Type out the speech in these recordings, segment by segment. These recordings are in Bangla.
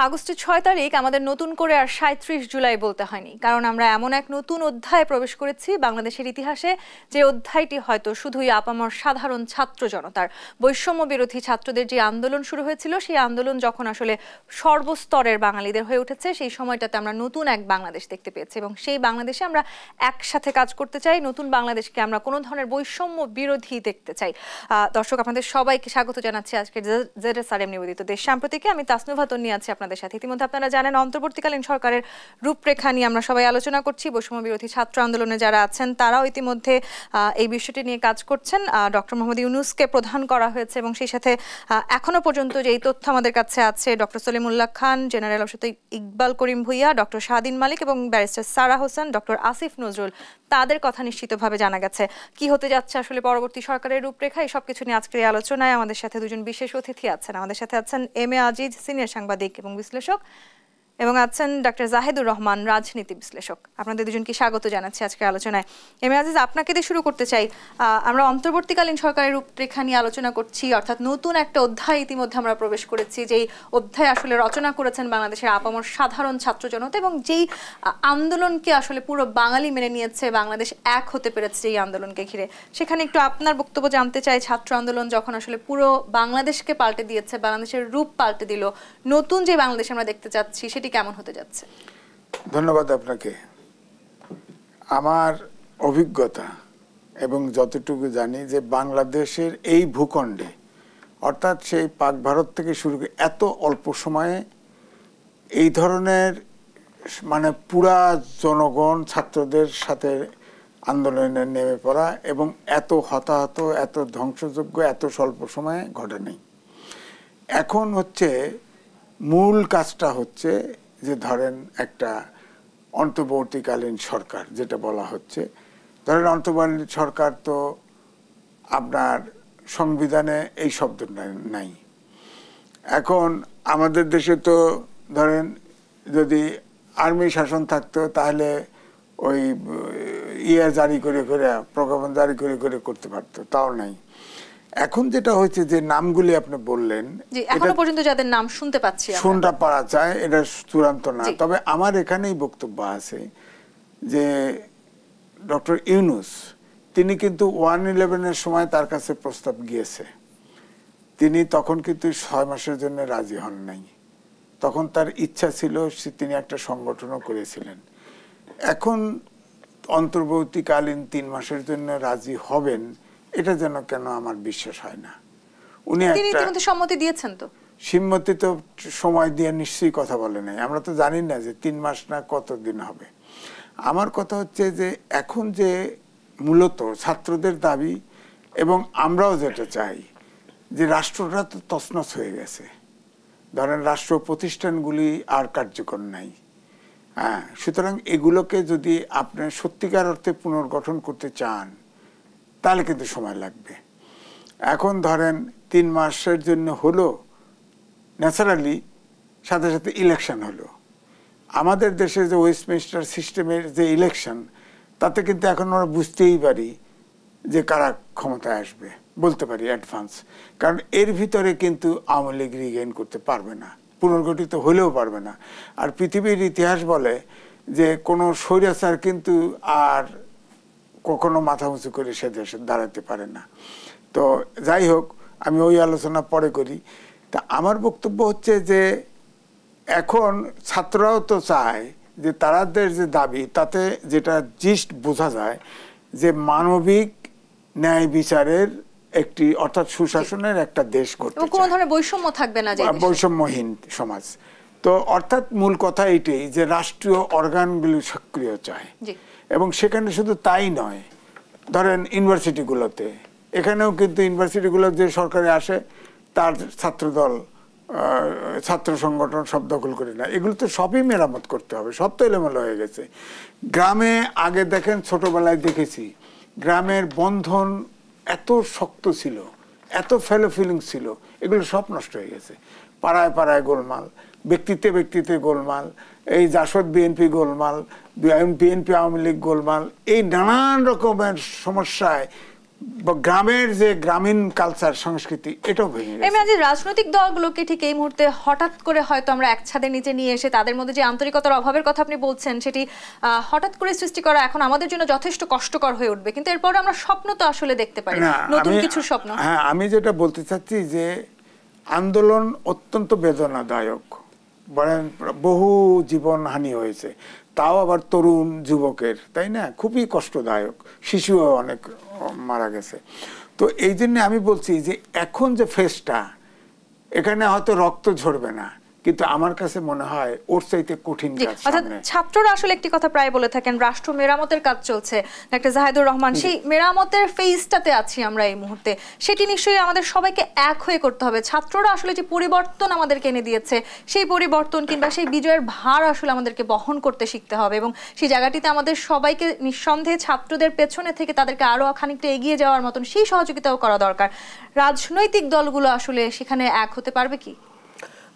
আগস্টের ৬ তারিখ আমাদের নতুন করে আর ৩৭ জুলাই বলতে হয়নি, কারণ আমরা এমন এক নতুন অধ্যায়ে প্রবেশ করেছি বাংলাদেশের ইতিহাসে, যে অধ্যায়টি হয়তো শুধুই আপামর সাধারণ ছাত্র জনতার, বৈষম্য বিরোধী ছাত্রদের যে আন্দোলন শুরু হয়েছিল, সেই আন্দোলন যখন আসলে সর্বস্তরের বাঙালিদের হয়ে উঠেছে, সেই সময়টাতে আমরা নতুন এক বাংলাদেশ দেখতে পেয়েছি। এবং সেই বাংলাদেশে আমরা একসাথে কাজ করতে চাই, নতুন বাংলাদেশকে আমরা কোনো ধরনের বৈষম্য বিরোধী দেখতে চাই। দর্শক, আপনাদের সবাইকে স্বাগত জানাচ্ছি আজকে জেডএসআরএম নিবেদিত দেশ সাম্প্রতিকে। আমি তাসনুভা তন্নি আছি আপনাদের সাথে। ইতিমধ্যে আপনারা জানেন, অন্তর্বর্তীকালীন সরকারের রূপরেখা নিয়ে আমরা সবাই আলোচনা করছি। বৈষম্য বিরোধী ছাত্র আন্দোলনে যারা আছেন তারাও ইতিমধ্যে এই বিষয়টি নিয়ে কাজ করছেন। ডক্টর মোহাম্মদ ইউনূসকে প্রধান করা হয়েছে এবং সেই সাথে এখনো পর্যন্ত যে তথ্য আমাদের কাছে আছে, ডক্টর সলিমুল্লাহ খান, জেনারেল অবসর ইকবাল করিম ভুইয়া, ডক্টর শাহদিন মালিক এবং ব্যারিস্টার সারা হোসেন, ডক্টর আসিফ নজরুল, তাদের কথা নিশ্চিতভাবে জানা গেছে। কি হতে যাচ্ছে আসলে পরবর্তী সরকারের রূপরেখা, এই সব কিছু নিয়ে আজকের এই আলোচনায় আমাদের সাথে দুজন বিশেষ অতিথি আছেন। আমাদের সাথে আছেন এম এ আজিজ, সিনিয়র সাংবাদিক এবং বিশ্লেষক, এবং আছেন ডক্টর জাহিদুর রহমান, রাজনীতি বিশ্লেষক। আপনাদের দুজনকে স্বাগত জানাচ্ছি আজকের আলোচনায়। এম এ আজিজ, আপনাকে দিয়ে শুরু করতে চাই। আমরা অন্তর্বর্তীকালীন সরকারের রূপরেখা নিয়ে আলোচনা করছি, অর্থাৎ নতুন একটা অধ্যায় ইতিমধ্যে আমরা প্রবেশ করেছি, যেই অধ্যায় আসলে রচনা করেছেন বাংলাদেশের আপামর সাধারণ ছাত্র জনতা, এবং যেই আন্দোলনকে আসলে পুরো বাঙালি মেনে নিয়েছে, বাংলাদেশ এক হতে পেরেছে এই আন্দোলনকে ঘিরে। সেখানে একটু আপনার বক্তব্য জানতে চাই। ছাত্র আন্দোলন যখন আসলে পুরো বাংলাদেশকে পাল্টে দিয়েছে, বাংলাদেশের রূপ পাল্টে দিল, নতুন যে বাংলাদেশ আমরা দেখতে চাচ্ছি সেটি কেমন হতে যাচ্ছে? ধন্যবাদ আপনাকে। আমার অভিজ্ঞতা এবং যতটুকু জানি যে বাংলাদেশের এই ভূখণ্ডে, অর্থাৎ সেই পাক ভারত থেকে শুরু করে এত অল্প সময়ে এই ধরনের পুরা জনগণ ছাত্রদের সাথে আন্দোলনে নেমে পড়া এবং এত হতাহত, এত ধ্বংসযজ্ঞ এত স্বল্প সময়ে ঘটে নেই। এখন হচ্ছে মূল কাজটা হচ্ছে যে ধরেন একটা অন্তর্বর্তীকালীন সরকার যেটা বলা হচ্ছে, ধরেন অন্তর্বর্তীকালীন সরকার তো আপনার সংবিধানে এই শব্দটা নাই। এখন আমাদের দেশে তো ধরেন যদি আর্মি শাসন থাকতো তাহলে ওই জারি করে করে প্রজ্ঞাপন জারি করে করে করতে পারতো, তাও নাই। এখন যেটা হয়েছে যে নামগুলি আপনি বললেন, এখনো পর্যন্ত যাদের নাম শুনতে পাওয়া যায়, এটা চূড়ান্ত না। তবে আমার এখানেই বক্তব্য আছে যে ডক্টর ইউনূস তিনি কিন্তু 1/11-এর সময় তার কাছে প্রস্তাব গিয়েছে, তিনি তখন কিন্তু 6 মাসের জন্য রাজি হন নাই। তখন তার ইচ্ছা ছিল, তিনি একটা সংগঠনও করেছিলেন। এখন অন্তর্বর্তীকালীন 3 মাসের জন্য রাজি হবেন, এটা যেন কেন আমার বিশ্বাস হয় না। উনি একটা সম্মতি দিয়েছেন, তো সম্মতি তো সময় দিয়ে নিশ্চয়ই কথা বলে নাই। আমরা তো জানি না যে 3 মাস না কতদিন হবে। আমার কথা হচ্ছে যে এখন যে মূলত ছাত্রদের দাবি এবং আমরাও যেটা চাই, যে রাষ্ট্রটা তো তছনছ হয়ে গেছে, ধরেন রাষ্ট্র প্রতিষ্ঠানগুলি আর কার্যকর নাই। হ্যাঁ, সুতরাং এগুলোকে যদি আপনি সত্যিকার অর্থে পুনর্গঠন করতে চান তাহলে কিন্তু সময় লাগবে। এখন ধরেন 3 মাসের জন্য হলো, ন্যাচারালি সাথে সাথে ইলেকশন হলো। আমাদের দেশে যে ওয়েস্টমিনিস্টার সিস্টেমের যে ইলেকশন, তাতে কিন্তু এখন আমরা বুঝতেই পারি যে কারা ক্ষমতায় আসবে, বলতে পারি অ্যাডভান্স। কারণ এর ভিতরে কিন্তু আওয়ামী লীগ রিগেইন করতে পারবে না, পুনর্গঠিত হলেও পারবে না। আর পৃথিবীর ইতিহাস বলে যে কোনো স্বৈরাচার কিন্তু আর কখনো মাথা উঁচু করে সে দেশে দাঁড়াতে পারে না। তো যাই হোক, আমি ওই আলোচনা পরে করি। তা আমার বক্তব্য হচ্ছে যে এখন ছাত্ররাও তো চায় যে তাদের যে দাবি, তাতে যেটা জিস্ট বোঝা যায় যে মানবিক ন্যায় বিচারের একটি, অর্থাৎ সুশাসনের একটা দেশ করতে চায়, কোনো ধরনের বৈষম্য থাকবে না, বৈষম্যহীন সমাজ। তো অর্থাৎ মূল কথা এইটাই যে রাষ্ট্রীয় অর্গানগুলি সক্রিয় চায়। এবং সেখানে শুধু তাই নয়, ধরেন ইউনিভার্সিটিগুলোতে, এখানেও কিন্তু ইউনিভার্সিটিগুলো যে সরকারে আসে তার ছাত্রদল, ছাত্র সংগঠন সব দখল করে না, এগুলো তো সবই মেরামত করতে হবে। সব তো এলোমেলো হয়ে গেছে। গ্রামে আগে দেখেন, ছোটবেলায় দেখেছি গ্রামের বন্ধন এত শক্ত ছিল, এত ফেলো ফিলিংস ছিল, এগুলো সব নষ্ট হয়ে গেছে। পাড়ায় পাড়ায় গোলমাল, ব্যক্তিতে ব্যক্তিতে গোলমাল, এই জাসদ বিএনপি গোলমাল, বিএনপি আওয়ামী লীগ গোলমাল, এই নানান রকমের সমস্যায় গ্রামের যে গ্রামীণ কালচার সংস্কৃতি এটাও ভেঙে গেছে। রাজনৈতিক দলগুলোকে ঠিক এই মুহূর্তে হঠাৎ করে হয়তো আমরা এক ছাদের নিচে নিয়ে এসে তাদের মধ্যে যে আন্তরিকতার অভাবের কথা আপনি বলছেন সেটি হঠাৎ করে সৃষ্টি করা এখন আমাদের জন্য যথেষ্ট কষ্টকর হয়ে উঠবে, কিন্তু এরপর আমরা স্বপ্ন তো আসলে দেখতে পারি, নতুন কিছু স্বপ্ন। হ্যাঁ, আমি যেটা বলতে চাচ্ছি যে আন্দোলন অত্যন্ত বেদনাদায়ক, বলেন বহু জীবনহানি হয়েছে, তাও আবার তরুণ যুবকের, তাই না, খুবই কষ্টদায়ক, শিশুও অনেক মারা গেছে। তো এই জন্য আমি বলছি যে এখন যে ফেসটা, এখানে হয়তো রক্ত ঝরবে না, কিন্তু আমার কাছে মনে হয় ওর চাইতে কঠিন কাজ সামনে। ছাত্ররা আসলে একটি কথা প্রায় বলে থাকেন, রাষ্ট্র মেরামতের কাজ চলছে, ডাক্তার জাহিদুর রহমান, সেই মেরামতের ফেজটাতে আছি আমরা এই মুহূর্তে, সেটি নিশ্চয়ই আমাদের সবাইকে এক হয়ে করতে হবে। ছাত্ররা আসলে যে পরিবর্তন আমাদেরকে এনে দিয়েছে, সেই পরিবর্তন কিংবা সেই বিজয়ের ভার আসলে আমাদেরকে বহন করতে শিখতে হবে, এবং সেই জায়গাটিতে আমাদের সবাইকে নিঃসন্দেহে ছাত্রদের পেছনে থেকে তাদেরকে আরো খানিকটা এগিয়ে যাওয়ার মতন সেই সহযোগিতাও করা দরকার। রাজনৈতিক দলগুলো আসলে সেখানে এক হতে পারবে কি?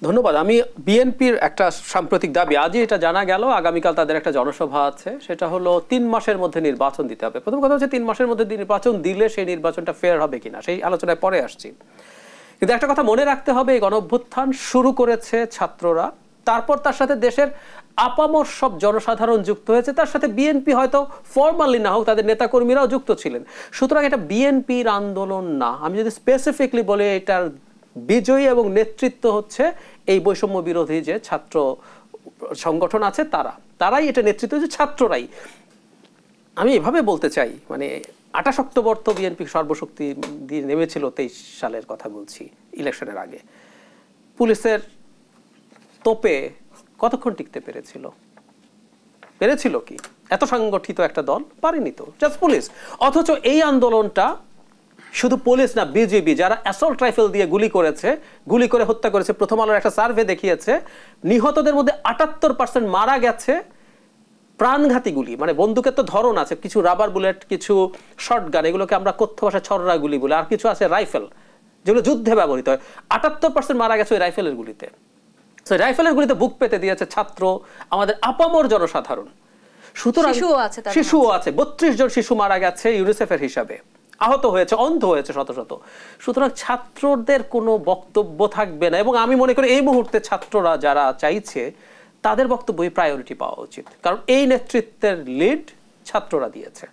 ধন্যবাদ। আমি বিএনপির একটা সাম্প্রতিক দাবি, আজই এটা জানা গেল, আগামীকাল তাদের একটা জনসভা আছে, সেটা হলো 3 মাসের মধ্যে নির্বাচন দিতে হবে। প্রথম কথা হচ্ছে 3 মাসের মধ্যে নির্বাচন দিলে সেই নির্বাচনটা ফেয়ার হবে কিনা, সেই আলোচনায় পরে আসছি। কিন্তু একটা কথা মনে রাখতে হবে, এই গণঅভ্যুত্থান শুরু করেছে ছাত্ররা, তারপর তার সাথে দেশের আপামর সব জনসাধারণ যুক্ত হয়েছে, তার সাথে বিএনপি হয়তো ফর্মালি না হোক তাদের নেতাকর্মীরাও যুক্ত ছিলেন। সুতরাং এটা বিএনপির আন্দোলন না। আমি যদি স্পেসিফিকলি বলি, এটার বিজয়ী এবং নেতৃত্ব হচ্ছে এই বৈষম্য বিরোধী যে ছাত্র সংগঠন আছে, তারাই এটা নেতৃত্ব হচ্ছে, ছাত্ররাই। আমি এভাবে বলতে চাই, মানে 28 অক্টোবর তো বিএনপি সর্বশক্তি দিয়ে নেমেছিল, 23 সালের কথা বলছি, ইলেকশনের আগে। পুলিশের তোপে কতক্ষণ টিকতে পেরেছিল কি? এত সংগঠিত একটা দল পারেনি তো, জাস্ট পুলিশ। অথচ এই আন্দোলনটা শুধু পুলিশ না, বিজেপি যারা অ্যাসল্ট রাইফেল দিয়ে গুলি করে হত্যা করেছে। প্রথম আলোর একটা সার্ভে দেখিয়েছে নিহতদের মধ্যে 78% মারা গেছে প্রাণঘাতী গুলি, মানে বন্দুকের তো ধরন আছে, কিছু রাবার বুলেট, কিছু শর্টগান, এগুলোকে আমরা কথ্য ভাষায় ছররা গুলি বলে, আর কিছু আছে রাইফেল, যেগুলো যুদ্ধে ব্যবহৃত হয়। 78% মারা গেছে ওই রাইফেলের গুলিতে। রাইফেলের গুলিতে বুক পেতে দিয়েছে ছাত্র, আমাদের আপামর জনসাধারণ। সুতরাং শিশুও আছে, 32 জন শিশু মারা গেছে ইউনিসেফের হিসাবে, আহত হয়েছে, অন্ধ হয়েছে শত শত। সুতরাং ছাত্রদের কোনো বক্তব্য থাকবে না, এবং আমি মনে করি এই মুহূর্তে ছাত্ররা যারা চাইছে তাদের বক্তব্যই প্রায়োরিটি পাওয়া উচিত, কারণ এই নেতৃত্বের লিড ছাত্ররা দিয়েছে,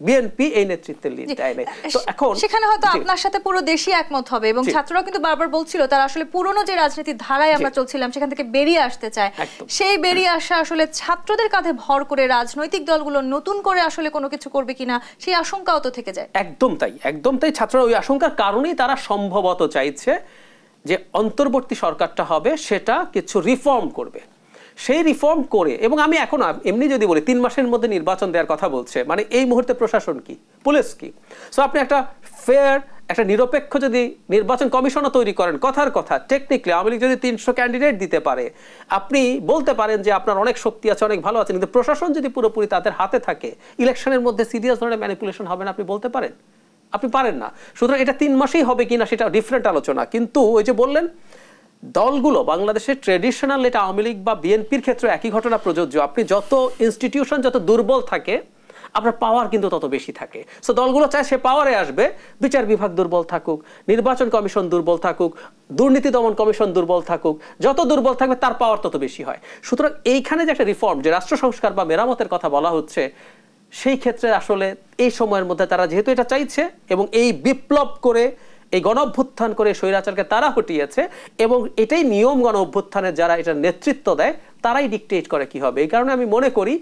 বিএনপি এই নেতৃত্বের লিড দেয় নাই। তো এখন সেখানে হয়তো আপনার সাথে পুরো দেশই একমত হবে, এবং ছাত্ররা কিন্তু বারবার বলছিল তারা আসলে পুরনো যে রাজনীতির ধারায় আমরা চলছিলাম সেখান থেকে বেরিয়ে আসতে চায়। সেই বেরিয়ে আসা আসলে ছাত্রদের কাঁধে ভর করে রাজনৈতিক দলগুলো নতুন করে আসলে কোনো কিছু করবে কিনা সেই আশঙ্কাও তো থেকে যায়। একদম তাই। ছাত্ররা ওই আশঙ্কার কারণেই তারা সম্ভবত চাইছে যে অন্তর্বর্তী সরকারটা হবে, সেটা কিছু রিফর্ম করবে, সেই রিফর্ম করে। এবং আমি এখন এমনি যদি বলি 3 মাসের মধ্যে নির্বাচন দেওয়ার কথা বলছে, মানে এই মুহূর্তে প্রশাসন কি, পুলিশ কি? সো আপনি একটা ফেয়ার, একটা নিরপেক্ষ যদি নির্বাচন কমিশনও তৈরি করেন, কথার কথা টেকনিক্যালি আওয়ামী লীগ যদি 300 ক্যান্ডিডেট দিতে পারে, আপনি বলতে পারেন যে আপনার অনেক শক্তি আছে, অনেক ভালো আছে, কিন্তু প্রশাসন যদি পুরোপুরি তাদের হাতে থাকে, ইলেকশনের মধ্যে সিরিয়াস ধরনের ম্যানিপুলেশন হবে না, আপনি বলতে পারেন? আপনি পারেন না। সুতরাং এটা 3 মাসেই হবে কিনা সেটা ডিফারেন্ট আলোচনা। কিন্তু ওই যে বললেন দলগুলো, বাংলাদেশের ট্রেডিশনাল, এটা আওয়ামী লীগ বা বিএনপির ক্ষেত্রে একই ঘটনা প্রযোজ্য। আপনি যত ইনস্টিটিউশন যত দুর্বল থাকে, আপনার পাওয়ার কিন্তু তত বেশি থাকে। সো দলগুলো চায় সে পাওয়ারে আসবে, বিচার বিভাগ দুর্বল থাকুক, নির্বাচন কমিশন দুর্বল থাকুক, দুর্নীতি দমন কমিশন দুর্বল থাকুক, যত দুর্বল থাকবে তার পাওয়ার তত বেশি হয়। সুতরাং এইখানে যে একটা রিফর্ম, যে রাষ্ট্র সংস্কার বা মেরামতের কথা বলা হচ্ছে, সেই ক্ষেত্রে আসলে এই সময়ের মধ্যে তারা যেহেতু এটা চাইছে, এবং এই বিপ্লব করে, এই গণ অভ্যুত্থান করে স্বৈরাচারকে তারা হটিয়েছে, এবং এটাই নিয়ম গণ অভ্যুত্থানের যারা এটা নেতৃত্ব দেয় তারাই ডিকটেট করে কি হবে। এই কারণে আমি মনে করি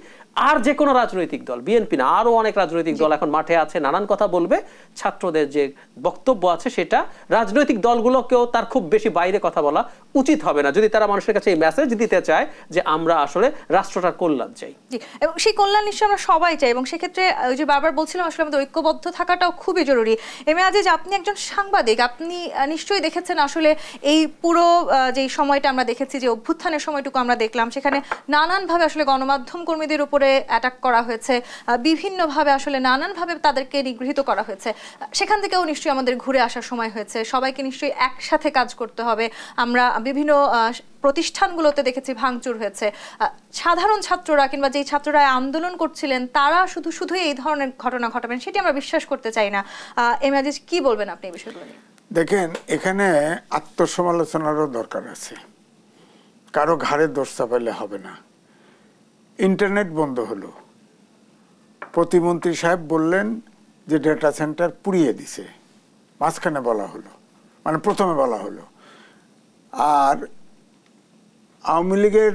আর যে কোনো রাজনৈতিক দল, বিএনপি না, আরো অনেক রাজনৈতিক দল এখন মাঠে আছে, নানান কথা বলবে। ছাত্রদের যে বক্তব্য আছে সেটা রাজনৈতিক দলগুলোকেও তার খুব বেশি বাইরে কথা বলা উচিত হবে না, যদি তারা মানুষের কাছে এই মেসেজ দিতে চায় যে আমরা আসলে রাষ্ট্রটার কল্যাণ চাই। এবং সেই কল্যাণ নিশ্চয়ই আমরা সবাই চাই, এবং সেক্ষেত্রে ওই যে বারবার বলছিলাম আসলে আমাদের ঐক্যবদ্ধ থাকাটাও খুবই জরুরি। এম এ আজিজ, আপনি একজন সাংবাদিক, আপনি নিশ্চয়ই দেখেছেন আসলে এই পুরো যে সময়টা আমরা দেখেছি, যে অভ্যুত্থানের সময়টুকু আমরা দেখলাম, সেখানে নানানভাবে আসলে গণমাধ্যম কর্মীদের উপরে করে অ্যাটাক করা হয়েছে, বিভিন্নভাবে আসলে নানানভাবে তাদেরকে নিগৃহীত করা হয়েছে, সেখান থেকেও নিশ্চয়ই আমাদের ঘুরে আসার সময় হয়েছে। সবাইকে নিশ্চয়ই একসাথে কাজ করতে হবে। আমরা বিভিন্ন প্রতিষ্ঠানগুলোতে দেখেছি ভাঙচুর হয়েছে। সাধারণ ছাত্ররা কিংবা যেই ছাত্ররা আন্দোলন করছিলেন তারা শুধু এই ধরনের ঘটনা ঘটাবেন সেটি আমরা বিশ্বাস করতে চাই না। এম এ আজিজ, কি বলবেন আপনি এই বিষয়গুলো নিয়ে? দেখেন, এখানে আত্মসমালোচনারও দরকার আছে। কারো ঘাড়ে দোষ চাপাইলে হবে না। ইন্টারনেট বন্ধ হলো, প্রতিমন্ত্রী সাহেব বললেন যে ডেটা সেন্টার পুড়িয়ে দিছে, মাঝখানে বলা হলো, মানে প্রথমে বলা হলো। আর আওয়ামী লীগের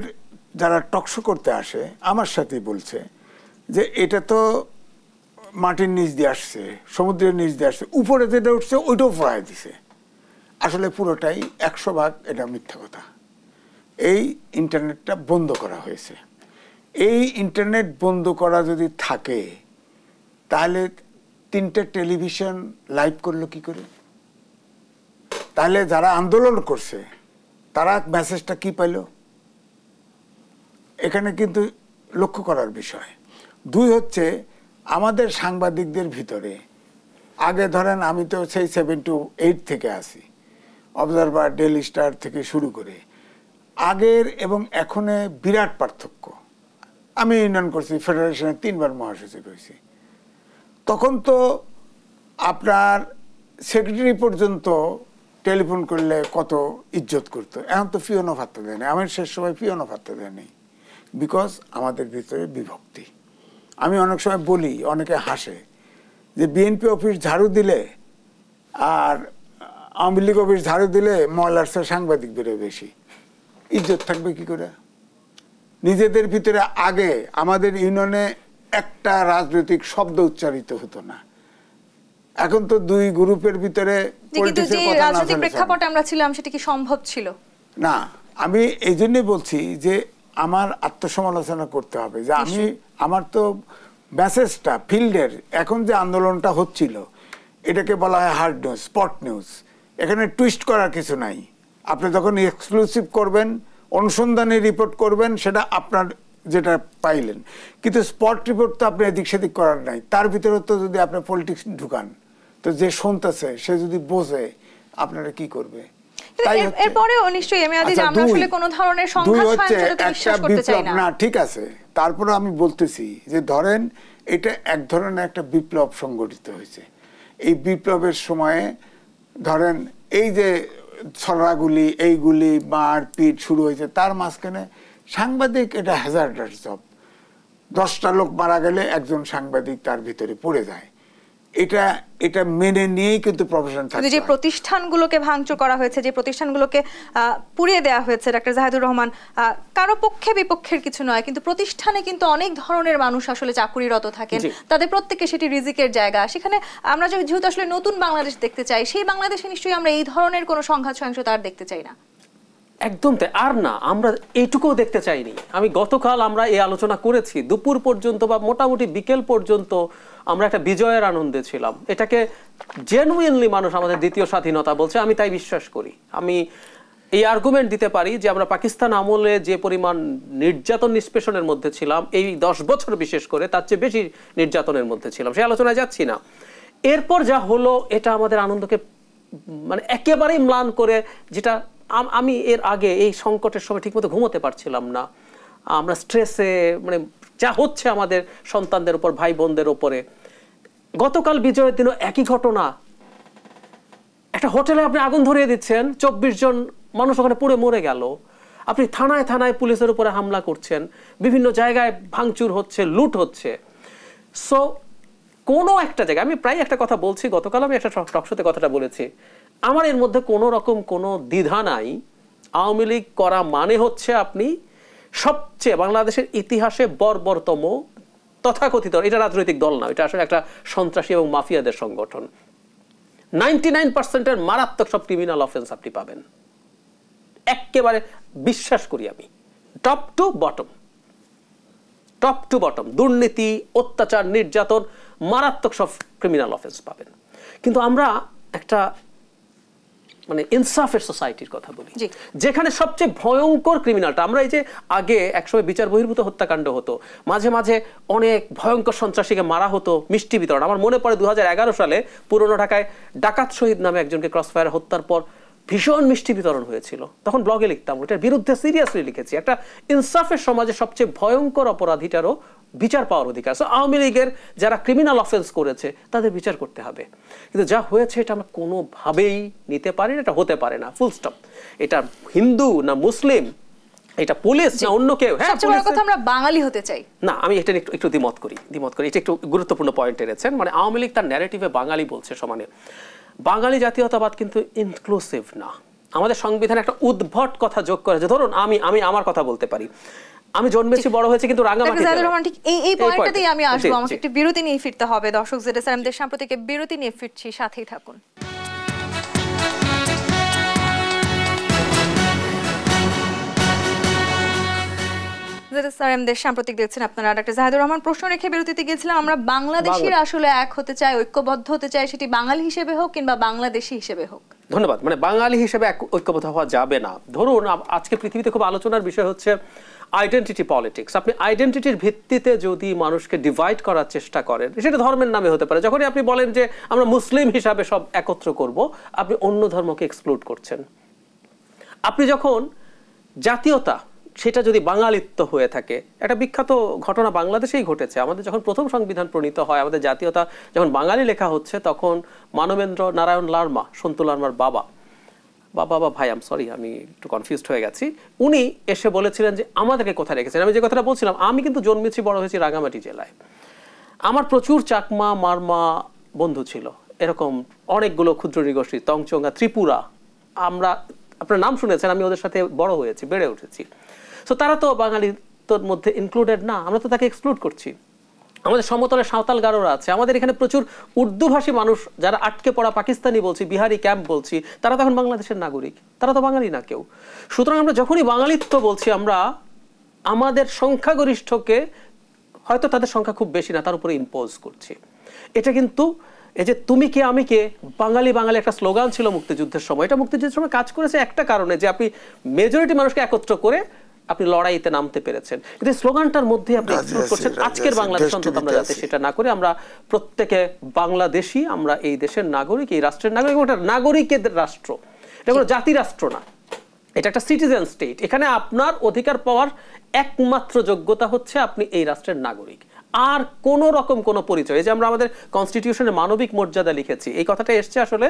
যারা টকশো করতে আসে আমার সাথেই বলছে যে এটা তো মাটির নিচ দিয়ে আসছে, সমুদ্রের নিচ দিয়ে আসছে, উপরে যেটা উঠছে ওইটাও পড়ায় দিছে। আসলে পুরোটাই 100% এটা মিথ্যা কথা। এই ইন্টারনেটটা বন্ধ করা হয়েছে। এই ইন্টারনেট বন্ধ করা যদি থাকে তাহলে 3টে টেলিভিশন লাইভ করলো কি করে? তাহলে যারা আন্দোলন করছে তারা মেসেজটা কি পাইল? এখানে কিন্তু লক্ষ্য করার বিষয়। 2 হচ্ছে আমাদের সাংবাদিকদের ভিতরে, আগে ধরেন আমি তো সেই 7 to 8 থেকে আসি, অবজারভার, ডেইলি স্টার থেকে শুরু করে, আগের এবং এখনে বিরাট পার্থক্য। আমি ইউনিয়ন করছি, ফেডারেশনে 3 বার মহাসচিব হয়েছি। তখন তো আপনার সেক্রেটারি পর্যন্ত টেলিফোন করলে কত ইজ্জত করতো, এখন তো পিওনও ভাত্তা দেয় না। আমার শেষ সময় পিওনও ভাত্তা দেয় নেই, বিকজ আমাদের ভিতরে বিভক্তি। আমি অনেক সময় বলি, অনেকে হাসে যে বিএনপি অফিস ঝাড়ু দিলে আর আওয়ামী লীগ অফিস ঝাড়ু দিলে ময়লার চেয়ে সাংবাদিক বেরোয় বেশি। ইজ্জত থাকবে কি করে? নিজেদের ভিতরে আগে আমাদের ইউনিয়নে একটা রাজনৈতিক শব্দ উচ্চারিত হতো না, এখন তো 2 গ্রুপের ভিতরে রাজনৈতিক প্রেক্ষাপটে আমরা ছিলাম, সেটা কি সম্ভব ছিল না? আমি এই জন্যই বলছি যে আমার আত্মসমালোচনা করতে হবে যে আমার তো মেসেজটা ফিল্ডের, এখন যে আন্দোলনটা হচ্ছিল এটাকে বলা হয় হার্ড নিউজ, স্পট নিউজ। এখানে টুইস্ট করার কিছু নাই। আপনি যখন এক্সক্লুসিভ করবেন, অনুসন্ধানী রিপোর্ট করবেন, সেটা আপনার যেটা পাইলেন, কিন্তু স্পট রিপোর্ট তো আপনি এদিক সেদিক করার নাই। তার ভিতরে তো যদি আপনি পলিটিক্স ঢুকান, তো যে শুনতেছে সে যদি বোঝে আপনারা কি করবে? এরপরেও নিশ্চয়ই এম এ আজিজ, আমরা আসলে কোনো ধরনের সংঘাত সহিংসতাতে বিশ্বাস করতে চাই না। ঠিক আছে, তারপরে আমি বলতেছি যে ধরেন এটা এক ধরনের একটা বিপ্লব সংগঠিত হয়েছে। এই বিপ্লবের সময়ে ধরেন এই যে ছড়াগুলি, এইগুলি মারপিট শুরু হয়েছে, তার মাঝখানে সাংবাদিক এটা হ্যাজার্ডাস জব। 10টা লোক মারা গেলে একজন সাংবাদিক তার ভিতরে পড়ে যায়। এটা মেনে নিয়েই কিন্তু প্রফেশন থাকে। যে প্রতিষ্ঠানগুলোকে ভাঙচুর করা হয়েছে, যে প্রতিষ্ঠানগুলোকে পুড়িয়ে দেওয়া হয়েছে, ডাক্তার জাহিদুর রহমান, কারো পক্ষে বিপক্ষের কিছু নয়, কিন্তু প্রতিষ্ঠানে কিন্তু অনেক ধরনের মানুষ আসলে চাকুরিরত থাকেন, তাদের প্রত্যেককে সেটি রিজিকের জায়গা। সেখানে আমরা যেহেতু আসলে নতুন বাংলাদেশ দেখতে চাই, সেই বাংলাদেশে নিশ্চয়ই আমরা এই ধরনের কোনো সংঘাত সহিংসতা আর দেখতে চাই না। একদম তাই। আর না, আমরা এইটুকুও দেখতে চাইনি। আমি গতকাল আমরা এই আলোচনা করেছি, দুপুর পর্যন্ত বা মোটামুটি বিকেল পর্যন্ত আমরা একটা বিজয়ের আনন্দে ছিলাম। এটাকে জেনুইনলি মানুষ আমাদের দ্বিতীয় স্বাধীনতা বলছে, আমি তাই বিশ্বাস করি। আমি এই আর্গুমেন্ট দিতে পারি যে আমরা পাকিস্তান আমলে যে পরিমাণ নির্যাতন নিষ্পেষণের মধ্যে ছিলাম, এই 10 বছর বিশেষ করে তার চেয়ে বেশি নির্যাতনের মধ্যে ছিলাম। সেই আলোচনায় যাচ্ছি না। এরপর যা হলো এটা আমাদের আনন্দকে মানে একেবারেই ম্লান করে, যেটা আমি এর আগে এই সংকটের সময় ঠিকমতো ঘুমোতে পারছিলাম না। আমরা স্ট্রেসে, মানে যা হচ্ছে আমাদের সন্তানদের উপর, ভাই বোনদের উপরে। গতকাল বিজয়ের দিনও একই ঘটনা। একটা হোটেলে আপনি আগুন ধরিয়ে দিচ্ছেন, 24 জন মানুষ ওখানে পুড়ে মরে গেল। আপনি থানায় থানায় পুলিশের উপরে হামলা করছেন, বিভিন্ন জায়গায় ভাঙচুর হচ্ছে, লুট হচ্ছে। সো কোনো একটা জায়গায়, আমি প্রায় একটা কথা বলছি, গতকাল আমি একটা টকশোতে কথাটা বলেছি, আমার এর মধ্যে কোনো রকম কোনো দ্বিধা নাই। আওয়ামী লীগ করা মানে হচ্ছে আপনি সবচেয়ে বাংলাদেশের ইতিহাসে বর্বরতম তথাকথিত, এটা রাজনৈতিক দল না, এটা আসলে একটা সন্ত্রাসী এবং মাফিয়াদের সংগঠন। 99%-এর মারাত্মক সব ক্রিমিনাল অফেন্স আপনি পাবেন, একেবারে বিশ্বাস করি আমি। টপ টু বটম দুর্নীতি, অত্যাচার, নির্যাতন, মারাত্মক সব ক্রিমিনাল অফেন্স পাবেন। কিন্তু আমরা একটা মানে ইনসাফের সোসাইটির কথা বলি, যেখানে সবচেয়ে ভয়ঙ্কর ক্রিমিনালটা, আমরা এই যে আগে একসময় বিচার বহির্ভূত হত্যাকাণ্ড হতো, মাঝে মাঝে অনেক ভয়ঙ্কর সন্ত্রাসীকে মারা হতো মিষ্টি বিতরণ। আমার মনে পড়ে 2011 সালে পুরনো ঢাকায় ডাকাত শহীদ নামে একজনকে ক্রসফায়ার হত্যার পর ভীষণ মিষ্টি বিতরণ হয়েছিল, তখন ব্লগে লিখতাম, ওটার বিরুদ্ধে সিরিয়াসলি লিখেছি। একটা ইনসাফের সমাজে সবচেয়ে ভয়ঙ্কর অপরাধীটারও বিচার পাওয়ার অধিকার। সো আওয়ামী লীগের যারা ক্রিমিনাল অফেন্স করেছে তাদের বিচার করতে হবে, কিন্তু যা হয়েছে এটা আমরা কোনোভাবেই নিতে পারি না, এটা হতে পারে না, ফুল স্টপ। এটা হিন্দু না মুসলিম, এটা পুলিশ না অন্য কেউ। হ্যাঁ, আমরা বাঙালি হতে চাই না, আমি এটা একটু দ্বিমত করি। এটা একটু গুরুত্বপূর্ণ পয়েন্ট এনেছেন। মানে আওয়ামী লীগ তার ন্যারেটিভে বাঙালি বলছে সমানে, বাঙালি জাতীয়তাবাদ কিন্তু ইনক্লুসিভ না। আমাদের সংবিধানে একটা উদ্ভট কথা যোগ করে, যে ধরুন আমি আমার কথা বলতে পারি, আমি জন্মেছি বড় হয়েছে কিন্তু রাঙ্গামাটি। এই পয়েন্টটাতেই আমি আসবো, আমাকে একটু বিরতি নিয়ে ফিরতে হবে। দর্শক ZSRM দেশ সাম্প্রতিক বিরতি নিয়ে ফিরছি, সাথেই থাকুন। ZSRM দেশ সাম্প্রতিক দেখছেন আপনারা। ডক্টর জাহিদুর রহমান, প্রশ্ন রেখে বিরতিতে গিয়েছিলাম, আমরা বাংলাদেশিরা আসলে এক হতে চাই, ঐক্যবদ্ধ হতে চাই, সেটি বাঙালি হিসেবে হোক কিংবা বাংলাদেশি হিসেবে হোক। ধন্যবাদ। মানে বাঙালি হিসেবে ঐক্যবদ্ধ হওয়া যাবে না। ধরুন আজকে পৃথিবীতে খুব আলোচনার বিষয় হচ্ছে আইডেন্টিটি পলিটিক্স। আপনি আইডেন্টিটির ভিত্তিতে যদি মানুষকে ডিভাইড করার চেষ্টা করেন, সেটা ধর্মের নামে হতে পারে। যখনই আপনি বলেন যে আমরা মুসলিম হিসাবে সব একত্র করব, আপনি অন্য ধর্মকে এক্সক্লুড করছেন। আপনি যখন জাতীয়তা, সেটা যদি বাঙালিত্ব হয়ে থাকে, একটা বিখ্যাত ঘটনা বাংলাদেশেই ঘটেছে। আমাদের যখন প্রথম সংবিধান প্রণীত হয়, আমাদের জাতীয়তা যখন বাঙালি লেখা হচ্ছে, তখন মানবেন্দ্র নারায়ণ লারমা, সন্তু লারমার বাবা ভাই, সরি আমি একটু কনফিউজড হয়ে গেছি, উনি এসে বলেছিলেন যে আমাদেরকে কোথায় রেখেছেন। আমি যে কথাটা বলছিলাম, আমি কিন্তু জন্মেছি বড় হয়েছি রাঙ্গামাটি জেলায়, আমার প্রচুর চাকমা মারমা বন্ধু ছিল, এরকম অনেকগুলো ক্ষুদ্র নৃগোষ্ঠী, তংচঙ্গা, ত্রিপুরা, আপনার নাম শুনেছেন, আমি ওদের সাথে বড় হয়েছি, বেড়ে উঠেছি। সো তারা তো বাঙালির মধ্যে ইনক্লুডেড না, আমরা তো তাকে এক্সক্লুড করছি। আমাদের সমতলে সাঁওতাল গারোরা আছে, আমাদের এখানে প্রচুর উর্দুভাষী মানুষ, যারা আটকে পড়া পাকিস্তানি বলছি, বিহারি ক্যাম্প বলছি, তারা তখন বাংলাদেশের নাগরিক, তারা তো বাঙালি না কেউ। সুতরাং আমরা যখনই বাঙালিত্ব বলছি, আমরা আমাদের সংখ্যাগরিষ্ঠকে, হয়তো তাদের সংখ্যা খুব বেশি না, তার উপরে ইম্পোজ করছি। এটা কিন্তু এই যে তুমি কে আমি কে, বাঙালি বাঙালি একটা স্লোগান ছিল মুক্তিযুদ্ধের সময়। এটা মুক্তিযুদ্ধের সময় কাজ করেছে একটা কারণে, যে আপনি মেজরিটি মানুষকে একত্র করে আপনি লড়াইতে নামতে পেরেছেন। কিন্তু স্লোগানটার মধ্যে আপনি এক্সক্লুড করছেন। আজকের বাংলাদেশ অন্তত আমরা যাতে সেটা না করে, আমরা প্রত্যেকে বাংলাদেশি, আমরা এই দেশের নাগরিক, এই রাষ্ট্রের নাগরিক, এবং এটা নাগরিকের রাষ্ট্র, এটা কোনো জাতি রাষ্ট্র না, এটা একটা সিটিজেন স্টেট। এখানে আপনার অধিকার পাওয়ার একমাত্র যোগ্যতা হচ্ছে আপনি এই রাষ্ট্রের নাগরিক, আর কোন রকম কোন পরিচয়। এই যে আমরা আমাদের কনস্টিটিউশনে মানবিক মর্যাদা লিখেছি, এই কথাটা এসছে আসলে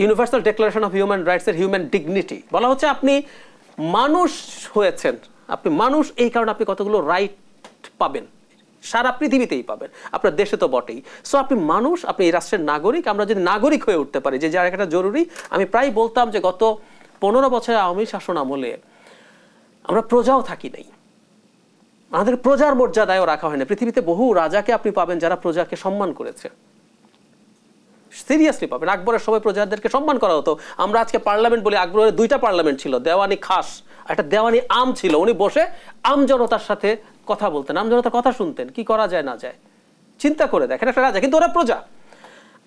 universal declaration of human rights এর হিউম্যান ডিগনিটি। বলা হচ্ছে আপনি মানুষ হয়েছেন, আপনি মানুষ, এই কারণে আপনি কতগুলো রাইট পাবেন, সারা পৃথিবীতেই পাবেন, আপনার দেশে তো বটেই। সো আপনি মানুষ, আপনি এই রাষ্ট্রের নাগরিক। আমরা যদি নাগরিক হয়ে উঠতে পারি, যে জায়গাটা জরুরি। আমি প্রায় বলতাম যে গত 15 বছরের আওয়ামী শাসন আমলে আমরা প্রজাও থাকি নাই, আমাদের প্রজার মর্যাদায়ও রাখা হয় না। পৃথিবীতে বহু রাজাকে আপনি পাবেন যারা প্রজাকে সম্মান করেছে, সিরিয়াসলি পাবেন। আকবরের সময় প্রজাদেরকে সম্মান করা হতো। আমরা আজকে পার্লামেন্ট বলি, আকবরের 2টা পার্লামেন্ট ছিল, দেওয়ানি খাস, একটা দেওয়ানি আম ছিল। উনি বসে আম জনতার সাথে কথা বলতেন, আম জনতার কথা শুনতেন, কি করা যায় না যায় চিন্তা করে দেখেন, একটা রাজা, কিন্তু ওরা প্রজা।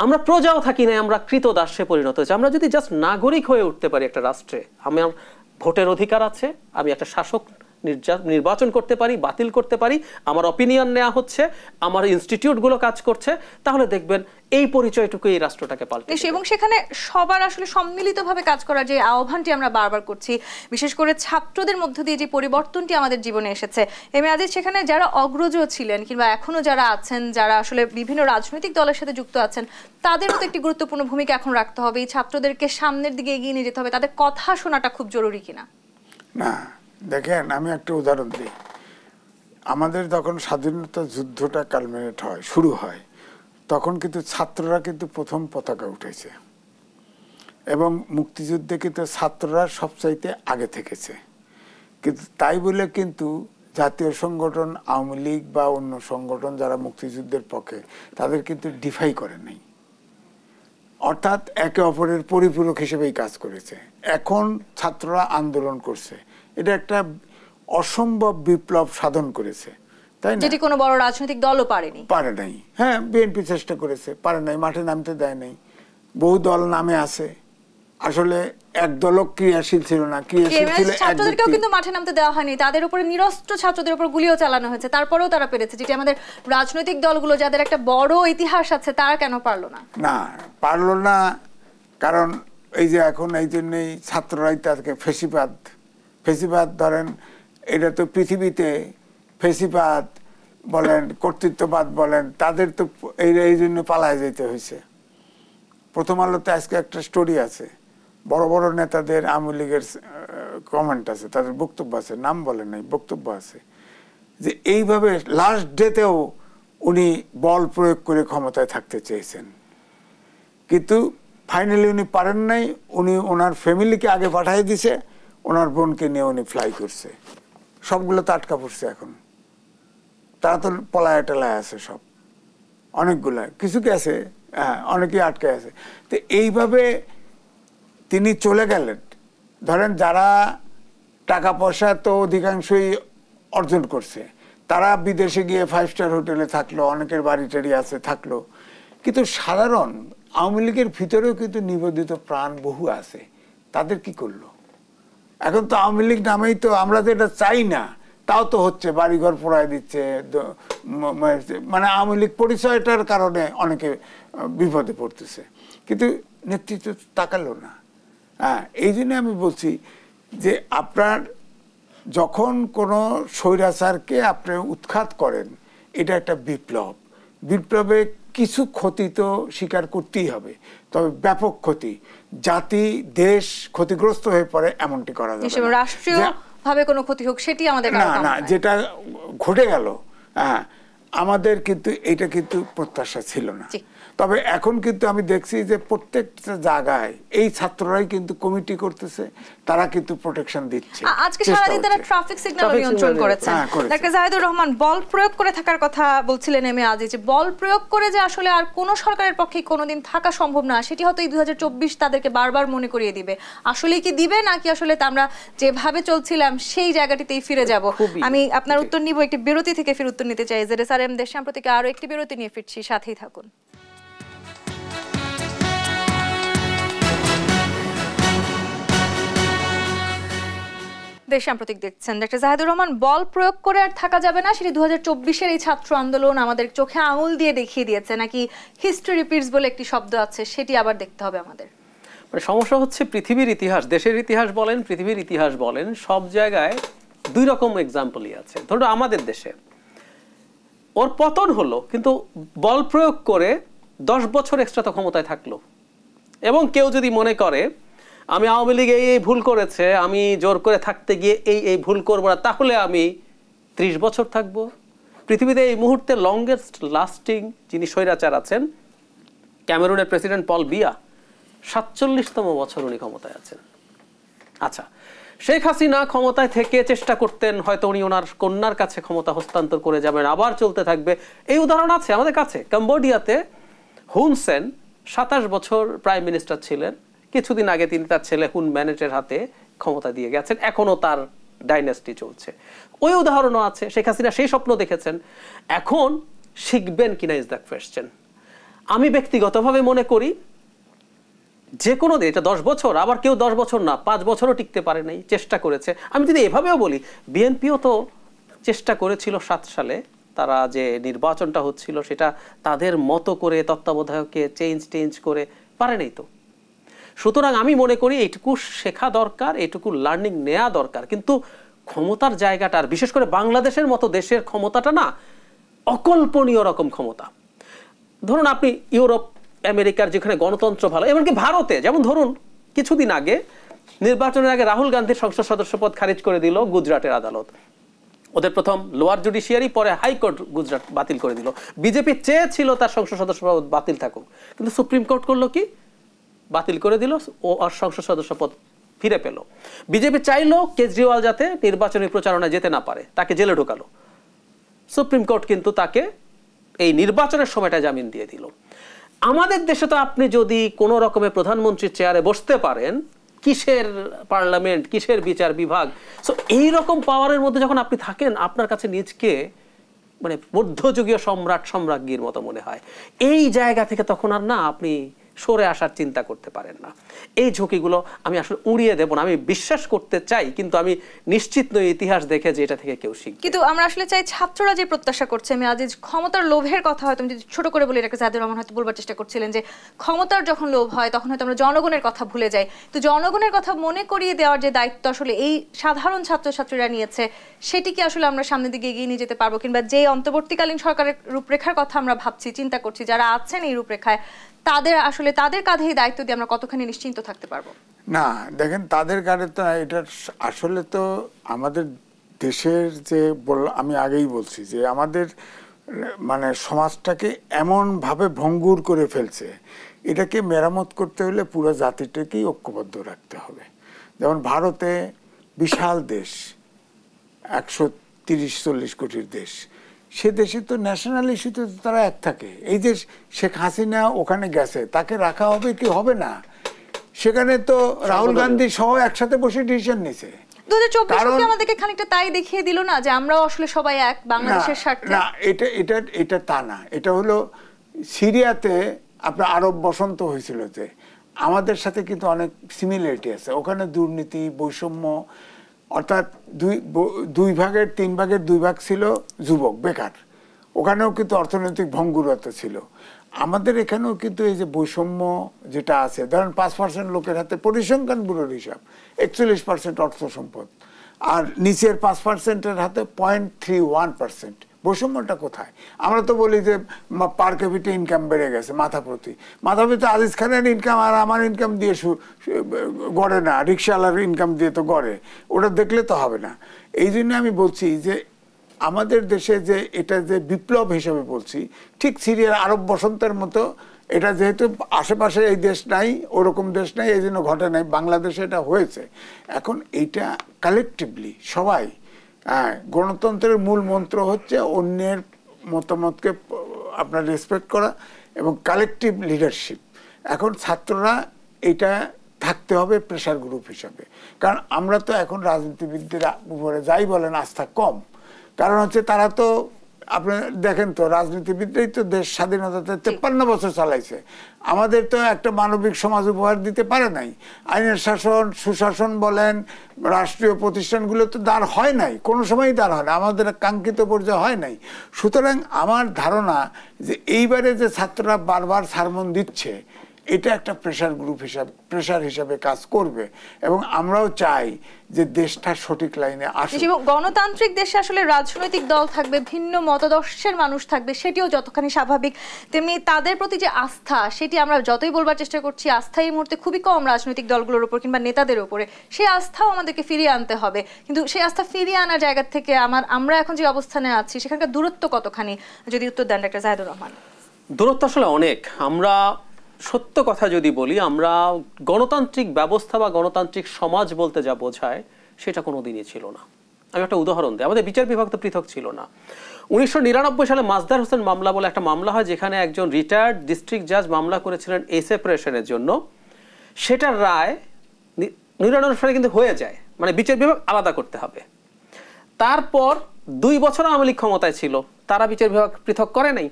আমরা প্রজাও থাকি না, আমরা কৃতদাসে পরিণত হয়েছে। আমরা যদি জাস্ট নাগরিক হয়ে উঠতে পারি একটা রাষ্ট্রে, আমার ভোটের অধিকার আছে, আমি একটা শাসক নির্বাচন করতে পারি, বাতিল করতে পারি, আমার অপিনিয়ন নেওয়া হচ্ছে, আমার ইনস্টিটিউটগুলো কাজ করছে, তাহলে দেখবেন এই পরিচয়টুকু এই রাষ্ট্রটাকে পাল্টে। এবং সেখানে সবার আসলে সম্মিলিতভাবে কাজ করার যে আহ্বানটি আমরা বারবার করছি, বিশেষ করে ছাত্রদের মধ্য দিয়ে যে পরিবর্তনটি আমাদের জীবনে এসেছে, এম এ আজিজ, সেখানে যারা অগ্রজ ছিলেন কিংবা এখনো যারা আছেন, যারা আসলে বিভিন্ন রাজনৈতিক দলের সাথে যুক্ত আছেন, তাদেরও তো একটি গুরুত্বপূর্ণ ভূমিকা এখন রাখতে হবে। এই ছাত্রদেরকে সামনের দিকে এগিয়ে নিয়ে যেতে হবে, তাদের কথা শোনাটা খুব জরুরি কিনা? না, দেখেন আমি একটা উদাহরণ দিই। আমাদের যখন স্বাধীনতা যুদ্ধটা কালমিনেট হয়, শুরু হয়, তখন কিন্তু ছাত্ররা কিন্তু প্রথম পতাকা উঠেছে, এবং মুক্তিযুদ্ধে কিন্তু ছাত্ররা সবচাইতে আগে থেকেছে। কিন্তু তাই বলে কিন্তু জাতীয় সংগঠন, আওয়ামী লীগ বা অন্য সংগঠন যারা মুক্তিযুদ্ধের পক্ষে, তাদের কিন্তু ডিফাই করে নাই, অর্থাৎ একে অপরের পরিপূরক হিসেবেই কাজ করেছে। এখন ছাত্ররা আন্দোলন করছে, এটা একটা অসম্ভব বিপ্লব সাধন করেছে, তাই না? যেটি কোনো বড় রাজনৈতিক দলও পারে নাই। হ্যাঁ, বিএনপি চেষ্টা করেছে, পারে নাই, মাঠে নামতে দেয় নাই। বহু দল নামে আছে, আসলে একদল ক্রিয়াশীল ছিল না, ক্রিয়াশীল ছিল ছাত্রদেরকেও কিন্তু মাঠে নামতে দেওয়া হয়নি, তাদের উপরে নিরস্ত্র ছাত্রদের উপর গুলিও চালানো হয়েছে, তারপরেও তারা পেরেছে। যেটি আমাদের রাজনৈতিক দলগুলো যাদের একটা বড় ইতিহাস আছে তারা কেন পারলো না? না পারলো না, কারণ এই যে এখন এই জন্যই ছাত্ররাই তাদেরকে ফেসিবাদ ধরেন, এটা তো পৃথিবীতে ফেসিবাদ বলেন কর্তৃত্ববাদ বলেন, তাদের তো এই জন্য পালায় যেতে হয়েছে। প্রথম আলোতে আজকে একটা স্টোরি আছে, বড় বড় নেতাদের আওয়ামী লীগের কমেন্ট আছে, তাদের বক্তব্য আছে, নাম বলে নাই, বক্তব্য আছে যে এইভাবে লাস্ট ডেতেও উনি বল প্রয়োগ করে ক্ষমতায় থাকতে চেয়েছেন, কিন্তু ফাইনালি উনি পারেন নাই। উনি ওনার ফ্যামিলিকে আগে পাঠিয়ে দিছে, ওনার বোনকে নিয়ে উনি ফ্লাই করছে। সবগুলো তো আটকা পড়ছে এখন, তারা তো পলায় টেলায় আছে সব, অনেকগুলা, কিছু গেছে, হ্যাঁ অনেকেই আটকে আছে। তো এইভাবে তিনি চলে গেলেন। ধরেন যারা টাকা পয়সা তো অধিকাংশই অর্জন করছে, তারা বিদেশে গিয়ে 5 স্টার হোটেলে থাকলো, অনেকের বাড়ি টাড়ি আছে থাকলো, কিন্তু সাধারণ আওয়ামী লীগের ভিতরেও কিন্তু নিবেদিত প্রাণ বহু আছে, তাদের কি করলো? এখন তো আওয়ামী লীগ নামেই তো, আমরা তো এটা চাই না, তাও তো হচ্ছে, বাড়িঘর পোড়ায় দিচ্ছে, মানে আওয়ামী লীগ পরিচয়টার কারণে অনেকে বিপদে পড়তেছে, কিন্তু নেতৃত্ব তাকালো না। হ্যাঁ, এই জন্য আমি বলছি যে আপনার যখন কোনো স্বৈরাচারকে আপনি উৎখাত করেন, এটা একটা বিপ্লব। বিপ্লবে কিছু ক্ষতি তো স্বীকার করতেই হবে, তবে ব্যাপক ক্ষতি, জাতি দেশ ক্ষতিগ্রস্ত হয়ে পড়ে এমনটি করা যাবে না। রাষ্ট্রীয়ভাবে কোনো ক্ষতি হোক সেটি আমাদের না, যেটা ঘটে গেল, হ্যাঁ, আমাদের কিন্তু এটা কিন্তু প্রত্যাশা ছিল না। তবে এখন কিন্তু আমি দেখছি যে প্রত্যেকটা জায়গায় এই ছাত্ররাই কিন্তু কমিটি করতেছে, তারা কিন্তু প্রোটেকশন দিচ্ছে। আজকে সারাদিন তারা ট্রাফিক সিগন্যাল নিয়ন্ত্রণ করেছে। ডাক্তার জাহিদুর রহমান, বল প্রয়োগ করে থাকার কথা বলছিলেন আজই, যে বল প্রয়োগ করে যে আসলে আর কোন সরকারের পক্ষে কোনোদিন থাকা সম্ভব না, সেটি হয়তো এই 2024 তাদেরকে বারবার মনে করিয়ে দিবে। আসলে কি দিবে, নাকি আসলে আমরা যেভাবে চলছিলাম সেই জায়গাটিতেই ফিরে যাব? আমি আপনার উত্তর নিব, একটি বিরতি থেকে ফিরে উত্তর নিতে চাই। ZSRM দেশ সাম্প্রতিক আরো একটি বিরতি নিয়ে ফিরছি, সাথেই থাকুন। দেশ সাম্প্রতিক দেখছেন। ডাক্তার জাহিদুর রহমান, বল প্রয়োগ করে আর থাকা যাবে না, সেটি 2024-এর এই ছাত্র আন্দোলন আমাদের চোখে আঙুল দিয়ে দেখিয়ে দিয়েছে, নাকি হিস্ট্রি রিপিটস বলে একটি শব্দ আছে, সেটি আবার দেখতে হবে আমাদের? মানে সমস্যা হচ্ছে পৃথিবীর ইতিহাস, দেশের ইতিহাস বলেন, পৃথিবীর ইতিহাস বলেন, সব জায়গায় দুই রকম এক্সাম্পলই আছে। ধরো আমাদের দেশে ওর পতন হলো, কিন্তু বল প্রয়োগ করে 10 বছর এক্সট্রা তো ক্ষমতায় থাকলো। এবং কেউ যদি মনে করে আমি আওয়ামী লীগ এই ভুল করেছে, আমি জোর করে থাকতে গিয়ে এই ভুল করবো না, তাহলে আমি 30 বছর থাকবো। পৃথিবীতে এই মুহূর্তে লংগেস্ট লাস্টিং যিনি স্বৈরাচার আছেন, ক্যামেরুনের প্রেসিডেন্ট পল বিয়া, 47তম বছর উনি ক্ষমতায় আছেন। আচ্ছা, শেখ হাসিনা ক্ষমতায় থেকে চেষ্টা করতেন, হয়তো উনি ওনার কন্যার কাছে ক্ষমতা হস্তান্তর করে যাবেন, আবার চলতে থাকবে। এই উদাহরণ আছে আমাদের কাছে। কম্বোডিয়াতে হুন সেন 27 বছর প্রাইম মিনিস্টার ছিলেন, কিছুদিন আগে তিনি তার ছেলে হুন ম্যানেটের হাতে ক্ষমতা দিয়ে গেছেন, এখনো তার ডাইনাস্টি চলছে। ওই উদাহরণও আছে। শেখ হাসিনা সেই স্বপ্ন দেখেছেন, এখন শিখবেন কিনা ইজ দ্য কোয়েশ্চেন। আমি ব্যক্তিগতভাবে মনে করি যে কোনো দিন, এটা 10 বছর, আবার কেউ 10 বছর না 5 বছরও টিকতে পারে নাই, চেষ্টা করেছে। আমি যদি এভাবেও বলি, বিএনপিও তো চেষ্টা করেছিল 7 সালে, তারা যে নির্বাচনটা হচ্ছিল সেটা তাদের মতো করে তত্ত্বাবধায়ককে চেঞ্জ করে পারে নাই তো। সুতরাং আমি মনে করি এইটুকু শেখা দরকার, এইটুকু লার্নিং নেওয়া দরকার। কিন্তু ক্ষমতার জায়গাটা, আর বিশেষ করে বাংলাদেশের মতো দেশের ক্ষমতাটা না অকল্পনীয় রকম ক্ষমতা। ধরুন আপনি ইউরোপ আমেরিকার যেখানে গণতন্ত্র ভালো, এমনকি ভারতে, যেমন ধরুন কিছুদিন আগে নির্বাচনের আগে রাহুল গান্ধীর সংসদ সদস্য পদ খারিজ করে দিল গুজরাটের আদালত। ওদের প্রথম লোয়ার জুডিশিয়ারি, পরে হাইকোর্ট গুজরাট বাতিল করে দিল। বিজেপি চেয়েছিল তার সংসদ সদস্য পদ বাতিল থাকুক, কিন্তু সুপ্রিম কোর্ট করলো কি, বাতিল করে দিল, ও আর সংসদ সদস্য পদ ফিরে পেল। বিজেপি চাইলো কেজরিওয়াল যাতে নির্বাচনী প্রচারণায় যেতে না পারে, তাকে জেলে ঢোকালো। সুপ্রিম কোর্ট কিন্তু তাকে এই নির্বাচনের সময়টা জামিন দিয়ে দিল। আমাদের দেশে তো আপনি যদি কোনো রকমের প্রধানমন্ত্রীর চেয়ারে বসতে পারেন, কিসের পার্লামেন্ট, কিসের বিচার বিভাগ। সো এইরকম পাওয়ারের মধ্যে যখন আপনি থাকেন, আপনার কাছে নিজকে মানে মধ্যযুগীয় সম্রাট সম্রাজ্ঞীর মতো মনে হয়। এই জায়গা থেকে তখন আর না আপনি সরে আসার চিন্তা করতে পারেন না। এই ঝুঁকিগুলো আমি আসলে উড়িয়ে দেব না, আমি বিশ্বাস করতে চাই, কিন্তু আমি নিশ্চিত নই ইতিহাস দেখে যে এটা থেকে কেউ শিখবে। কিন্তু আমরা আসলে চাই ছাত্ররা যে প্রত্যাশা করছে, আমি আজ ক্ষমতার লোভের কথা হয়তো আমি যদি ছোট করে বলি, এটাকে জাহিদুর রহমান হয়তো বলবার চেষ্টা করছিলেন যে ক্ষমতার যখন লোভ হয় তখন হয়তো আমরা জনগণের কথা ভুলে যাই। তো জনগণের কথা মনে করিয়ে দেওয়ার যে দায়িত্ব আসলে এই সাধারণ ছাত্রছাত্রীরা নিয়েছে, সেটি কি আসলে আমরা সামনের দিকে এগিয়ে নিয়ে যেতে পারবো? কিংবা যে অন্তর্বর্তীকালীন সরকারের রূপরেখার কথা আমরা ভাবছি, চিন্তা করছি, যারা আছেন এই রূপরেখায়, তাদের কাঁধে এই দায়িত্ব দিয়ে আমরা কতখানি নিশ্চিন্ত থাকতে পারবো? না দেখেন, তাদের কাঁধে তো এটা আসলে তো আমাদের দেশের যে আমি আগেই বলছি যে আমাদের মানে সমাজটাকে এমনভাবে ভঙ্গুর করে ফেলছে, এটাকে মেরামত করতে হলে পুরো জাতিটাকেই ঐক্যবদ্ধ রাখতে হবে। যেমন ভারতে বিশাল দেশ, 130-140 কোটির দেশ, সে দেশে তো ন্যাশনাল ইস্যুতে তারা এক থাকে। এই যে শেখ হাসিনা ওখানে গেছে, তাকে রাখা হবে কি হবে না, সেখানে তো রাহুল গান্ধী সহ একসাথে বসে ডিসিশন নিয়েছে। 2024 আমাদেরকে খানিকটা তাই দেখিয়ে দিল না যে আমরাও আসলে সবাই এক বাংলাদেশের স্বার্থে। না, এটা তা না। এটা হলো সিরিয়াতে আপনার আরব বসন্ত হয়েছিল, যে আমাদের সাথে কিন্তু অনেক সিমিলারিটি আছে। ওখানে দুর্নীতি, বৈষম্য, অর্থাৎ 3 ভাগ ছিল যুবক বেকার, ওখানেও কিন্তু অর্থনৈতিক ভঙ্গুরতা ছিল। আমাদের এখানেও কিন্তু এই যে বৈষম্য যেটা আছে, ধরেন 5% লোকের হাতে, পরিসংখ্যান ব্যুরোর হিসাব 41% অর্থ সম্পদ, আর নিচের 5%-এর হাতে 0.31%। বৈষম্যটা কোথায়? আমরা তো বলি যে পার ক্যাপিটা ইনকাম বেড়ে গেছে, মাথা প্রতি আজিজ খানের ইনকাম আর আমার ইনকাম দিয়ে গড়ে না, রিক্সাওয়ালার ইনকাম দিয়ে তো গড়ে, ওটা দেখলে তো হবে না। এই জন্য আমি বলছি যে আমাদের দেশে যে এটা যে বিপ্লব হিসেবে বলছি, ঠিক সিরিয়ার আরব বসন্তের মতো, এটা যেহেতু আশেপাশে এই দেশ নাই, ওরকম দেশ নাই, এই জন্য ঘটে নাই, বাংলাদেশে এটা হয়েছে। এখন এইটা কালেকটিভলি সবাই, গণতন্ত্রের মূল মন্ত্র হচ্ছে অন্যের মতামতকে আপনার রেসপেক্ট করা এবং কালেকটিভ লিডারশিপ। এখন ছাত্ররা এটা থাকতে হবে প্রেশার গ্রুপ হিসাবে, কারণ আমরা তো এখন রাজনীতিবিদদের উপরে যাই বলেন আস্থা কম। কারণ হচ্ছে তারা তো আপনার দেখেন তো, রাজনীতিবিদরাই তো দেশ স্বাধীনতাতে 53 বছর চালাইছে। আমাদের তো একটা মানবিক সমাজ উপহার দিতে পারে নাই। আইনের শাসন, সুশাসন বলেন, রাষ্ট্রীয় প্রতিষ্ঠানগুলো তো দাঁড় হয় নাই, কোনো সময়ই দাঁড় হয় না, আমাদের কাঙ্ক্ষিত পর্যায়ে হয় নাই। সুতরাং আমার ধারণা যে এইবারে যে ছাত্ররা বারবার সারমন দিচ্ছে, এটা একটা প্রেশার হিসাবে কাজ করবে, এবং আমরাও চাই যে দেশটা সঠিক লাইনে আসুক। গণতান্ত্রিক দেশে আসলে রাজনৈতিক দল থাকবে, ভিন্ন মতাদর্শের মানুষ থাকবে, সেটিও যতখানি স্বাভাবিক, তেমনি তাদের প্রতি যে আস্থা, সেটি আমরা যতই বলবার চেষ্টা করছি, আস্থা এই মুহূর্তে খুবই কম রাজনৈতিক দলগুলোর উপর কিংবা নেতাদের উপরে। সেই আস্থাও আমাদেরকে ফিরিয়ে আনতে হবে, কিন্তু সেই আস্থা ফিরিয়ে আনার জায়গা থেকে আমরা এখন যে অবস্থানে আছি সেখানকার দূরত্ব কতখানি, যদি উত্তর দেন ডাক্তার জাহিদুর রহমান। দূরত্ব আসলে অনেক। আমরা সত্য কথা যদি বলি, আমরা গণতান্ত্রিক ব্যবস্থা বা গণতান্ত্রিক সমাজ বলতে যা বোঝায় সেটা কোনোদিনই ছিল না। আমি একটা উদাহরণ দিই, আমাদের বিচার বিভাগ তো পৃথক ছিল না। 1999 সালে মাজদার হোসেন মামলা বলে একটা মামলা হয়, যেখানে একজন রিটায়ার্ড ডিস্ট্রিক্ট জাজ মামলা করেছিলেন এ সেপারেশনের জন্য। সেটার রায় 99 সালে কিন্তু হয়ে যায়, মানে বিচার বিভাগ আলাদা করতে হবে। তারপর 2 বছর আওয়ামী লীগ ক্ষমতায় ছিল, তারা বিচার বিভাগ পৃথক করে নাই।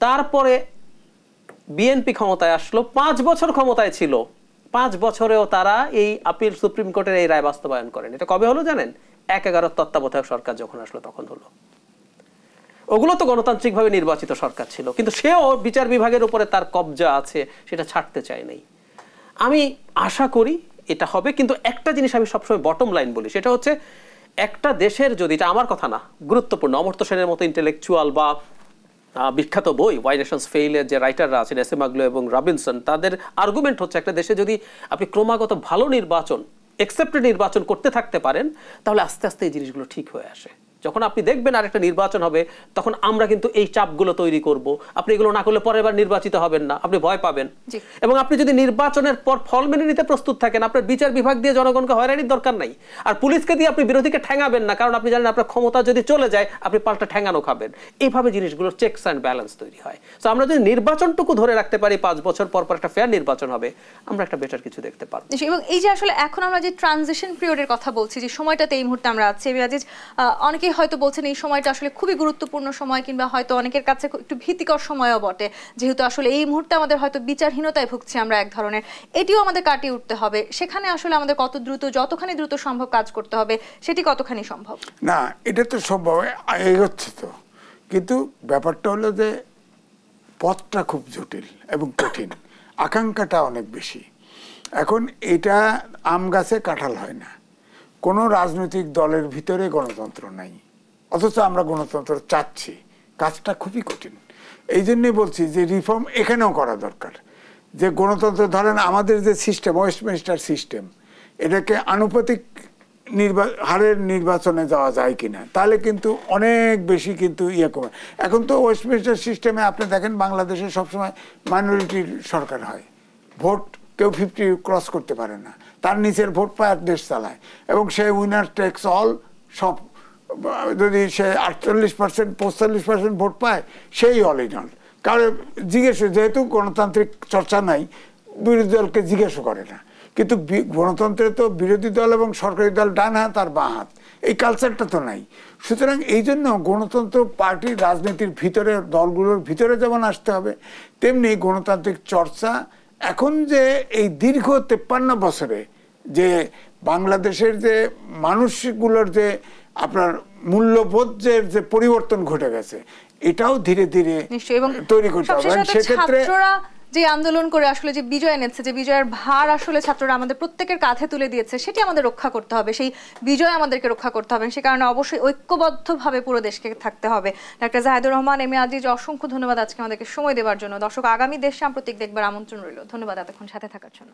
তারপরে বিএনপি ক্ষমতায় আসলো, 5 বছর ক্ষমতায় ছিল, 5 বছরেও তারা এই আপিল সুপ্রিম কোর্টের এই রায় বাস্তবায়ন করেন। এটা কবে হলো জানেন? 11 তত্ত্বাবধায়ক সরকার যখন আসলো তখন হলো। ওগুলো তো গণতান্ত্রিকভাবে নির্বাচিত সরকার ছিল, কিন্তু সেও বিচার বিভাগের উপরে তার কবজা আছে, সেটা ছাড়তে চায় নাই। আমি আশা করি এটা হবে, কিন্তু একটা জিনিস আমি সবসময় বটম লাইন বলি, সেটা হচ্ছে একটা দেশের যদি, এটা আমার কথা না, গুরুত্বপূর্ণ, অমর্ত্য সেনের মতো ইন্টেলেকচুয়াল বা বিখ্যাত বই ওয়াই নেশনস ফেইলের যে রাইটাররা আছেন, এস এ মাগলো এবং রবিনসন, তাদের আর্গুমেন্ট হচ্ছে একটা দেশে যদি আপনি ক্রমাগত ভালো নির্বাচন, একসেপ্টেড নির্বাচন করতে থাকতে পারেন, তাহলে আস্তে আস্তে এই জিনিসগুলো ঠিক হয়ে আসে। যখন আপনি দেখবেন আরেকটা নির্বাচন হবে, তখন আমরা কিন্তু এই চাপগুলো তৈরি করব। আপনি এগুলো না করলে পরের বার নির্বাচিত হবেন না, আপনি ভয় পাবেন। এবং আপনি যদি নির্বাচনের পর ফল মেনে নিতে প্রস্তুত থাকেন, আপনার বিচার বিভাগ দিয়ে জনগণকে হয়রানির দরকার নাই, আর পুলিশকে দিয়ে আপনি বিরোধীকে ঠ্যাঙাবেন না, কারণ আপনি জানেন আপনার ক্ষমতা যদি চলে যায় আপনি পাল্টা ঠ্যাঙানো খাবেন। এইভাবে জিনিসগুলোর চেকস অ্যান্ড ব্যালেন্স তৈরি হয়। তো আমরা যদি নির্বাচনটুকু ধরে রাখতে পারি, 5 বছর পর পর একটা ফেয়ার নির্বাচন হবে, আমরা একটা বেটার কিছু দেখতে পারবো। এবং এই যে আসলে এখন আমরা যে ট্রানজিশন পিরিয়ডের কথা বলছি, যে সময়টাতে এই মুহূর্তে আমরা আছি, অনেকে অনেকেই হয়তো বলছেন এই সময়টা আসলে খুবই গুরুত্বপূর্ণ সময়, কিংবা হয়তো অনেকের কাছে একটু ভীতিকর সময়ও বটে, যেহেতু আসলে এই মুহূর্তে আমাদের হয়তো বিচারহীনতায় ভুগছি আমরা এক ধরনের, এটিও আমাদের কাটিয়ে উঠতে হবে। সেখানে আসলে আমাদের কত দ্রুত, যতখানি দ্রুত সম্ভব কাজ করতে হবে, সেটি কতখানি সম্ভব? না, এটা তো সম্ভব, এগোচ্ছে তো, কিন্তু ব্যাপারটা হলো যে পথটা খুব জটিল এবং কঠিন, আকাঙ্ক্ষাটা অনেক বেশি। এখন এটা আম গাছে কাঁঠাল হয় না, কোনো রাজনৈতিক দলের ভিতরে গণতন্ত্র নাই, অথচ আমরা গণতন্ত্র চাচ্ছি, কাজটা খুবই কঠিন। এই জন্যই বলছি যে রিফর্ম এখানেও করা দরকার। যে গণতন্ত্র, ধরেন আমাদের যে সিস্টেম, ওয়েস্টমিনিস্টার সিস্টেম, এটাকে আনুপাতিক হারের নির্বাচনে যাওয়া যায় কিনা, তাহলে কিন্তু অনেক বেশি কিন্তু কমে। এখন তো ওয়েস্টমিনিস্টার সিস্টেমে আপনি দেখেন বাংলাদেশে সবসময় মাইনরিটির সরকার হয়, ভোট কেউ 50 ক্রস করতে পারে না, তার নিচের ভোট পায় আর দেশ চালায়, এবং সে উইনার টেক্স অল, সব যদি সে 48% 45% ভোট পায় সেই অল ইন অল। কারণ জিজ্ঞেস, যেহেতু গণতান্ত্রিক চর্চা নাই, বিরোধী দলকে জিজ্ঞাসা করে না। কিন্তু গণতন্ত্রে তো বিরোধী দল এবং সরকারি দল ডান হাত আর বাঁ হাত, এই কালচারটা তো নাই। সুতরাং এই জন্য গণতন্ত্র পার্টির রাজনীতির ভিতরে, দলগুলোর ভিতরে যেমন আসতে হবে, তেমনি গণতান্ত্রিক চর্চা এখন যে এই দীর্ঘ 53 বছরে যে বাংলাদেশের যে মানুষগুলোর যে আপনার মূল্যবোধের যে পরিবর্তন ঘটে গেছে, এটাও ধীরে ধীরে তৈরি করতে হবে। সেক্ষেত্রে যে আন্দোলন করে আসলে যে বিজয় এনেছে, যে বিজয়ের ভার আসলে ছাত্ররা আমাদের প্রত্যেকের কাঁধে তুলে দিয়েছে, সেটি আমাদের রক্ষা করতে হবে, সেই বিজয় আমাদেরকে রক্ষা করতে হবে। সে কারণে অবশ্যই ঐক্যবদ্ধভাবে পুরো দেশকে থাকতে হবে। Doctor Zahedur Rahman, M A Aziz, অসংখ্য ধন্যবাদ আজকে আমাদেরকে সময় দেওয়ার জন্য। দর্শক, আগামী দেশ সাম্প্রতিক দেখবার আমন্ত্রণ রইল। ধন্যবাদ এতক্ষণ সাথে থাকার জন্য।